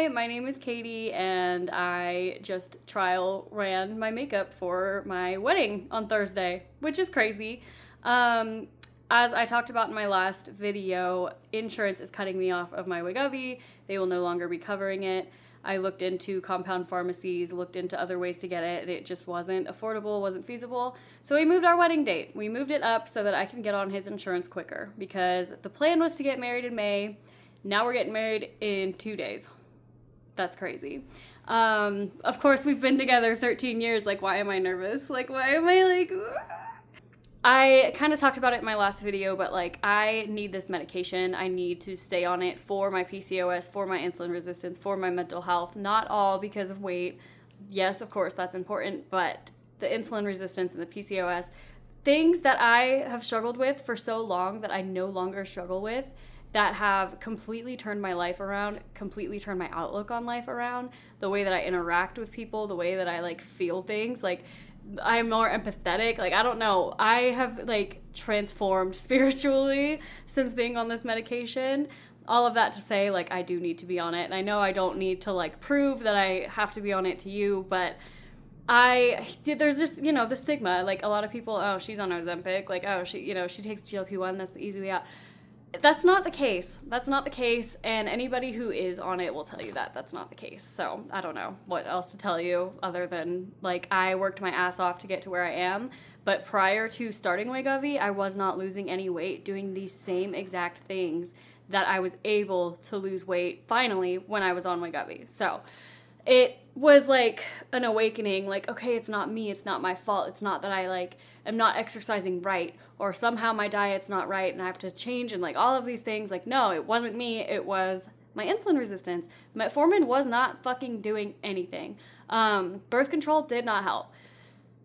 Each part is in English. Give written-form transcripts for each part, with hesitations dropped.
Hi, my name is Katie, and I just trial ran my makeup for my wedding on Thursday, which is crazy. Um, as I talked about in my last video, insurance is cutting me off of my Wegovy. They will no longer be covering it. I looked into compound pharmacies, looked into other ways to get it, and it just wasn't affordable, wasn't feasible. So we moved our wedding date. We moved it up so that I can get on his insurance quicker, because the plan was to get married in May. Now we're getting married in 2 days. That's crazy. Of course, we've been together 13 years. Like, why am I nervous? Like, why am I like... I kind of talked about it in my last video, but like, I need this medication. I need to stay on it for my PCOS, for my insulin resistance, for my mental health. Not all because of weight. Yes, of course, that's important, but the insulin resistance and the PCOS, things that I have struggled with for so long that I no longer struggle with, that have completely turned my life around, completely turned my outlook on life around, the way that I interact with people, the way that I like feel things, like I'm more empathetic. Like, I don't know, I have like transformed spiritually since being on this medication. All of that to say, like, I do need to be on it, and I know I don't need to like prove that I have to be on it to you, but there's just, the stigma. Like, a lot of people, oh, she's on Ozempic, like, oh, she takes GLP-1, that's the easy way out. That's not the case. That's not the case, and anybody who is on it will tell you that that's not the case. So I don't know what else to tell you other than, like, I worked my ass off to get to where I am, but prior to starting Wegovy, I was not losing any weight doing these same exact things that I was able to lose weight finally when I was on Wegovy. So it was like an awakening, like, okay, it's not me, it's not my fault, it's not that I like am not exercising right, or somehow my diet's not right and I have to change, and like all of these things. Like, no, it wasn't me, it was my insulin resistance. Metformin was not fucking doing anything. Birth control did not help.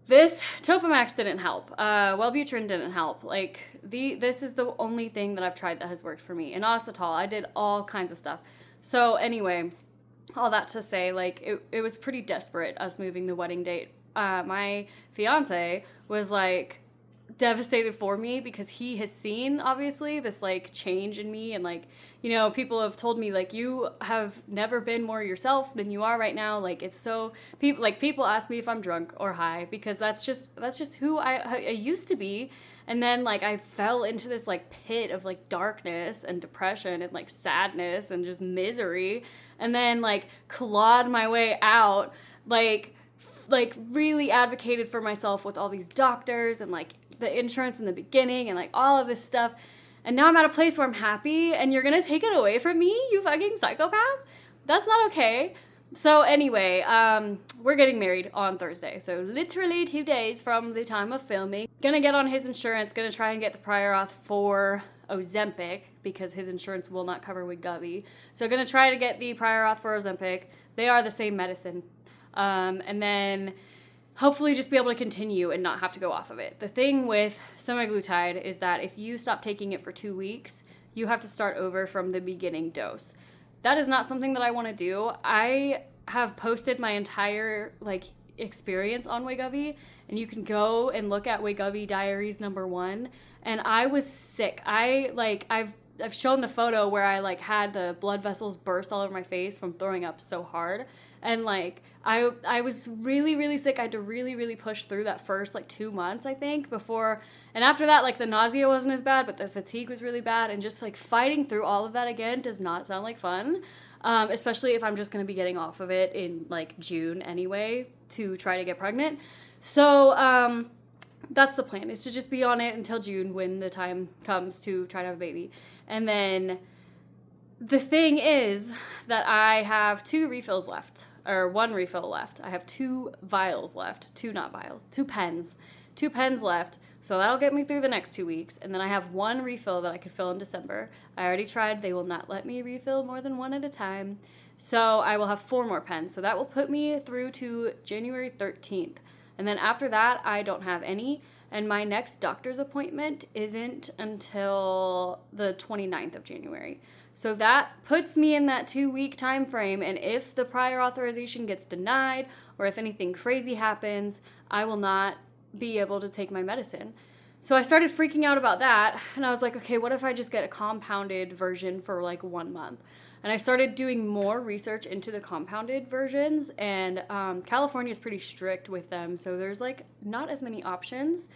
This Topamax didn't help. Wellbutrin didn't help. Like, this is the only thing that I've tried that has worked for me. Inositol, I did all kinds of stuff. So anyway, all that to say, like, it was pretty desperate, us moving the wedding date. My fiance was like devastated for me because he has seen, obviously, this like change in me, and like, people have told me, like, you have never been more yourself than you are right now. Like, it's so, people ask me if I'm drunk or high, because that's just who I used to be. And then, like, I fell into this, like, pit of, like, darkness and depression and, like, sadness and just misery. And then, like, clawed my way out, like, really advocated for myself with all these doctors and, like, the insurance in the beginning and, like, all of this stuff. And now I'm at a place where I'm happy, and you're gonna take it away from me, you fucking psychopath? That's not okay. So anyway, we're getting married on Thursday. So literally 2 days from the time of filming. Gonna get on his insurance, gonna try and get the prior auth for Ozempic, because his insurance will not cover Wegovy. So gonna try to get the prior auth for Ozempic. They are the same medicine. And then hopefully just be able to continue and not have to go off of it. The thing with Semaglutide is that if you stop taking it for 2 weeks, you have to start over from the beginning dose. That is not something that I want to do. I have posted my entire like experience on Wegovy, and you can go and look at Wegovy Diaries #1. And I was sick. I've shown the photo where I like had the blood vessels burst all over my face from throwing up so hard. And like I was really, really sick. I had to really, really push through that first like 2 months, I think, before. And after that, like, the nausea wasn't as bad, but the fatigue was really bad. And just like fighting through all of that again does not sound like fun. Especially if I'm just going to be getting off of it in like June anyway to try to get pregnant. So that's the plan, is to just be on it until June when the time comes to try to have a baby. And then the thing is that I have 2 refills left, or 1 refill left. I have 2 vials left, 2 pens. 2 pens left, so that'll get me through the next 2 weeks. And then I have 1 refill that I could fill in December. I already tried. They will not let me refill more than 1 at a time. So I will have 4 more pens. So that will put me through to January 13th. And then after that, I don't have any. And my next doctor's appointment isn't until the 29th of January. So that puts me in that 2-week time frame, and if the prior authorization gets denied, or if anything crazy happens, I will not be able to take my medicine. So I started freaking out about that, and I was like, okay, what if I just get a compounded version for like 1 month? And I started doing more research into the compounded versions, and California is pretty strict with them, so there's like not as many options.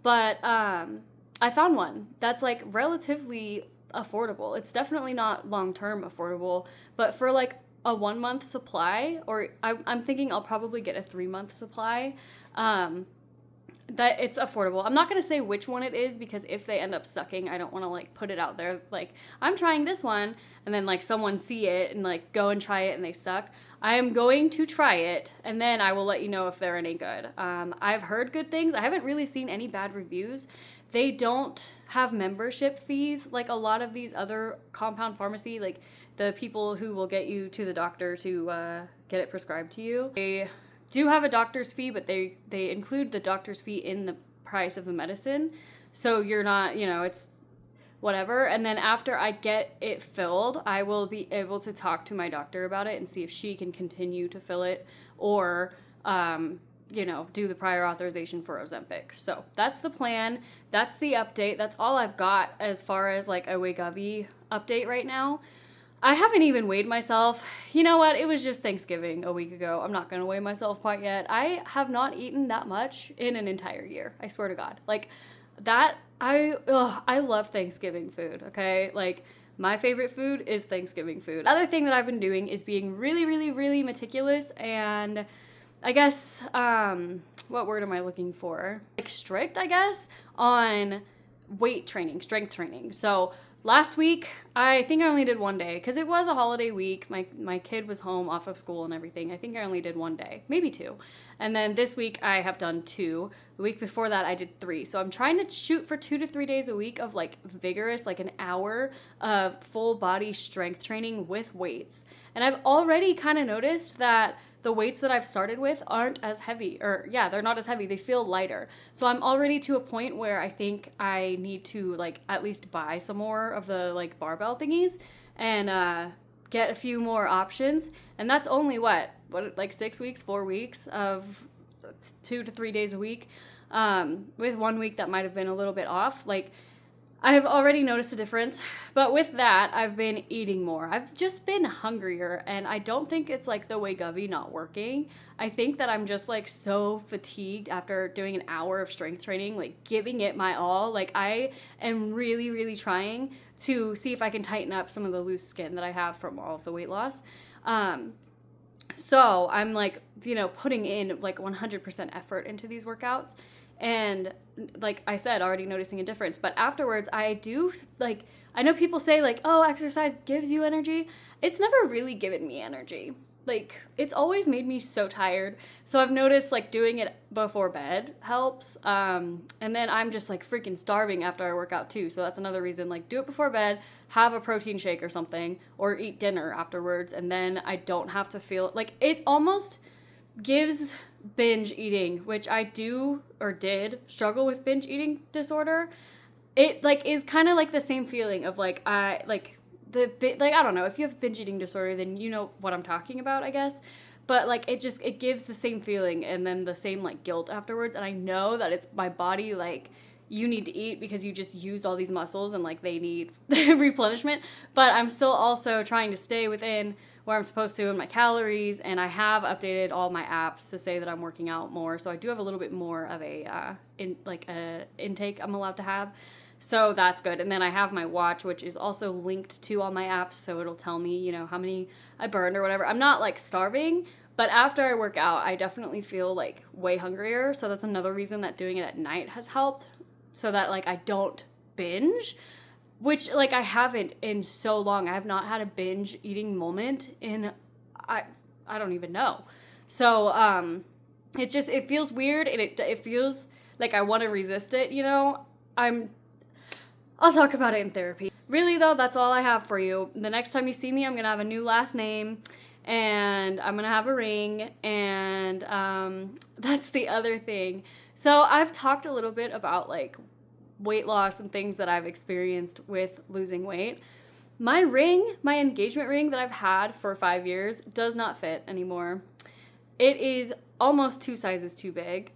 But I found one that's like relatively affordable. It's definitely not long-term affordable, but for like a 1 month supply, or I'm thinking I'll probably get a 3 month supply, that it's affordable. I'm not going to say which one it is, because if they end up sucking, I don't want to like put it out there like I'm trying this one and then like someone see it and like go and try it and they suck. I am going to try it, and then I will let you know if they're any good. I've heard good things. I haven't really seen any bad reviews. They don't have membership fees like a lot of these other compound pharmacy, like the people who will get you to the doctor to get it prescribed to you. They do have a doctor's fee, but they include the doctor's fee in the price of the medicine. So you're not, it's whatever. And then after I get it filled, I will be able to talk to my doctor about it and see if she can continue to fill it, or, do the prior authorization for Ozempic. So that's the plan. That's the update. That's all I've got as far as like a Wegovy update right now. I haven't even weighed myself. You know what? It was just Thanksgiving a week ago. I'm not going to weigh myself quite yet. I have not eaten that much in an entire year. I swear to God. Like that, I love Thanksgiving food, okay? Like my favorite food is Thanksgiving food. Other thing that I've been doing is being really, really, really meticulous, and I guess, what word am I looking for? Like strict, I guess, on weight training, strength training. So last week, I think I only did 1 day because it was a holiday week. My kid was home off of school and everything. I think I only did 1 day, maybe 2. And then this week I have done 2. The week before that I did 3. So I'm trying to shoot for 2 to 3 days a week of like vigorous, like an hour of full body strength training with weights. And I've already kind of noticed that the weights that I've started with aren't as heavy, they're not as heavy. They feel lighter. So I'm already to a point where I think I need to like at least buy some more of the like barbell thingies and get a few more options. And that's only what like 6 weeks, 4 weeks of 2 to 3 days a week. With 1 week that might have been a little bit off. Like I've already noticed a difference, but with that, I've been eating more. I've just been hungrier, and I don't think it's like the Wegovy not working. I think that I'm just like so fatigued after doing an hour of strength training, like giving it my all. Like I am really, really trying to see if I can tighten up some of the loose skin that I have from all of the weight loss. So I'm like, putting in like 100% effort into these workouts. And like I said, already noticing a difference. But afterwards, I do, like, I know people say, like, oh, exercise gives you energy. It's never really given me energy. Like, it's always made me so tired. So I've noticed, like, doing it before bed helps. And then I'm just, like, freaking starving after I work out, too. So that's another reason, like, do it before bed, have a protein shake or something, or eat dinner afterwards. And then I don't have to feel, like, it almost gives binge eating, which I do or did struggle with binge eating disorder. It like is kind of like the same feeling of like I don't know, if you have binge eating disorder, then you know what I'm talking about, I guess. But like it gives the same feeling and then the same like guilt afterwards. And I know that it's my body like, you need to eat because you just used all these muscles and like they need replenishment. But I'm still also trying to stay within where I'm supposed to in my calories, and I have updated all my apps to say that I'm working out more. So I do have a little bit more of a intake I'm allowed to have. So that's good. And then I have my watch, which is also linked to all my apps, so it'll tell me, how many I burned or whatever. I'm not like starving, but after I work out, I definitely feel like way hungrier. So that's another reason that doing it at night has helped, so that like I don't binge. Which, like, I haven't in so long. I have not had a binge eating moment in, I don't even know. So, it feels weird, and it feels like I want to resist it, I'll talk about it in therapy. Really, though, that's all I have for you. The next time you see me, I'm going to have a new last name, and I'm going to have a ring, and, that's the other thing. So, I've talked a little bit about, like, weight loss and things that I've experienced with losing weight. My engagement ring that I've had for 5 years does not fit anymore. It is almost 2 sizes too big.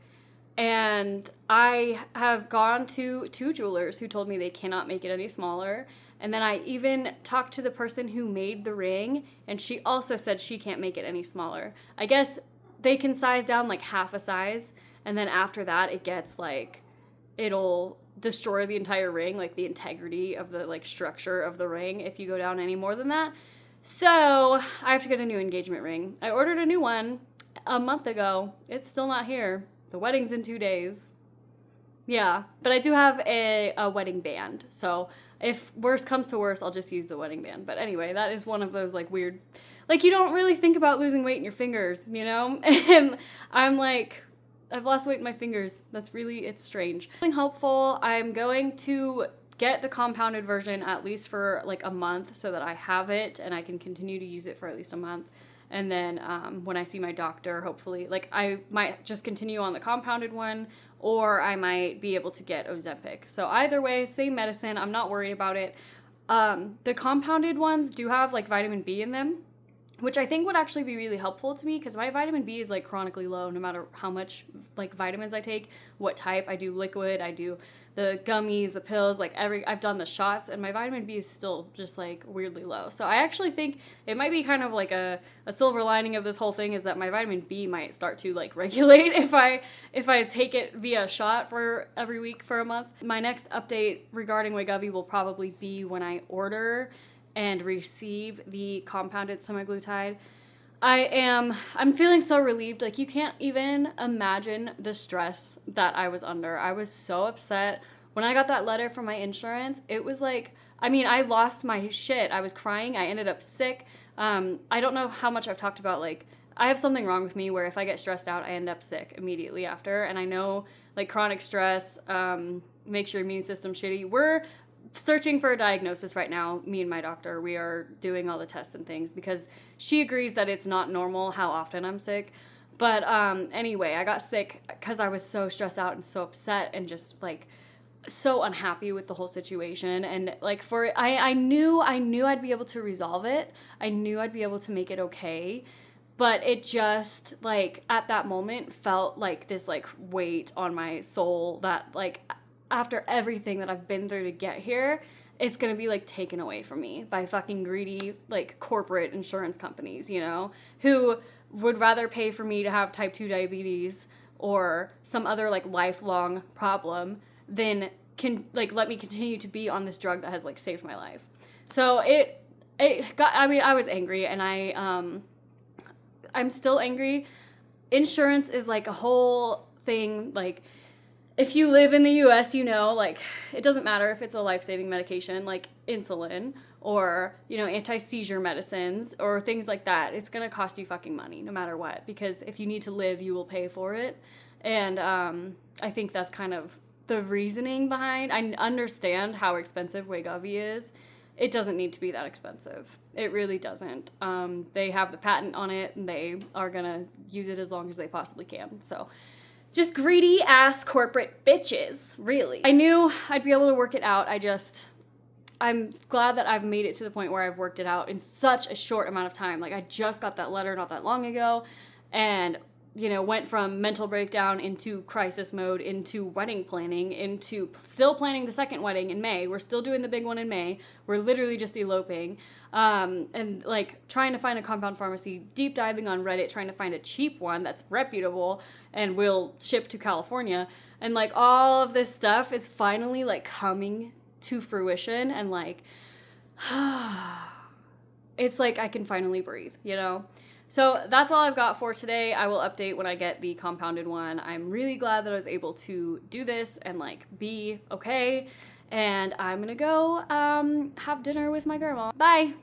And I have gone to 2 jewelers who told me they cannot make it any smaller. And then I even talked to the person who made the ring, and she also said she can't make it any smaller. I guess they can size down like half a size, and then after that it gets like, it'll destroy the entire ring, like the integrity of the like structure of the ring if you go down any more than that. So I have to get a new engagement ring. I ordered a new one a month ago. It's still not here. The wedding's in 2 days. Yeah, but I do have a wedding band. So if worse comes to worse, I'll just use the wedding band. But anyway, that is one of those like weird, like you don't really think about losing weight in your fingers, you know? And I'm like, I've lost weight in my fingers. That's really, it's strange. Feeling hopeful. I'm going to get the compounded version at least for like a month so that I have it and I can continue to use it for at least a month. And then when I see my doctor, hopefully, like I might just continue on the compounded one, or I might be able to get Ozempic. So either way, same medicine. I'm not worried about it. The compounded ones do have like vitamin B in them, which I think would actually be really helpful to me because my vitamin B is like chronically low no matter how much like vitamins I take, what type. I do liquid, I do the gummies, the pills, like I've done the shots, and my vitamin B is still just like weirdly low. So I actually think it might be kind of like a silver lining of this whole thing is that my vitamin B might start to like regulate if I take it via shot for every week for a month. My next update regarding Wegovy will probably be when I order and receive the compounded semaglutide. I'm feeling so relieved. Like you can't even imagine the stress that I was under. I was so upset when I got that letter from my insurance. It was like, I mean, I lost my shit. I was crying. I ended up sick. I don't know how much I've talked about, like, I have something wrong with me where if I get stressed out, I end up sick immediately after. And I know like chronic stress makes your immune system shitty. We're searching for a diagnosis right now, me and my doctor. We are doing all the tests and things because she agrees that it's not normal how often I'm sick. But anyway, I got sick because I was so stressed out and so upset and just like so unhappy with the whole situation. And like I knew I'd be able to resolve it. I knew I'd be able to make it okay. But it just like at that moment felt like this like weight on my soul that like after everything that I've been through to get here, it's gonna be like taken away from me by fucking greedy like corporate insurance companies, you know, who would rather pay for me to have type 2 diabetes or some other like lifelong problem than can like let me continue to be on this drug that has like saved my life. So it got, I mean, I was angry, and I'm still angry. Insurance is like a whole thing. Like if you live in the US, you know, like it doesn't matter if it's a life-saving medication like insulin or, you know, anti-seizure medicines or things like that. It's going to cost you fucking money no matter what, because if you need to live, you will pay for it. And I think that's kind of the reasoning behind. I understand how expensive Wegovy is. It doesn't need to be that expensive. It really doesn't. They have the patent on it, and they are going to use it as long as they possibly can. So just greedy ass corporate bitches, really. I knew I'd be able to work it out. I'm glad that I've made it to the point where I've worked it out in such a short amount of time. Like I just got that letter not that long ago, and you know, went from mental breakdown into crisis mode, into wedding planning, into still planning the second wedding in May. We're still doing the big one in May. We're literally just eloping. And like trying to find a compound pharmacy, deep diving on Reddit, trying to find a cheap one that's reputable and will ship to California. And like all of this stuff is finally like coming to fruition, and like, it's like I can finally breathe, you know? So that's all I've got for today. I will update when I get the compounded one. I'm really glad that I was able to do this and like be okay. And I'm gonna go have dinner with my grandma. Bye.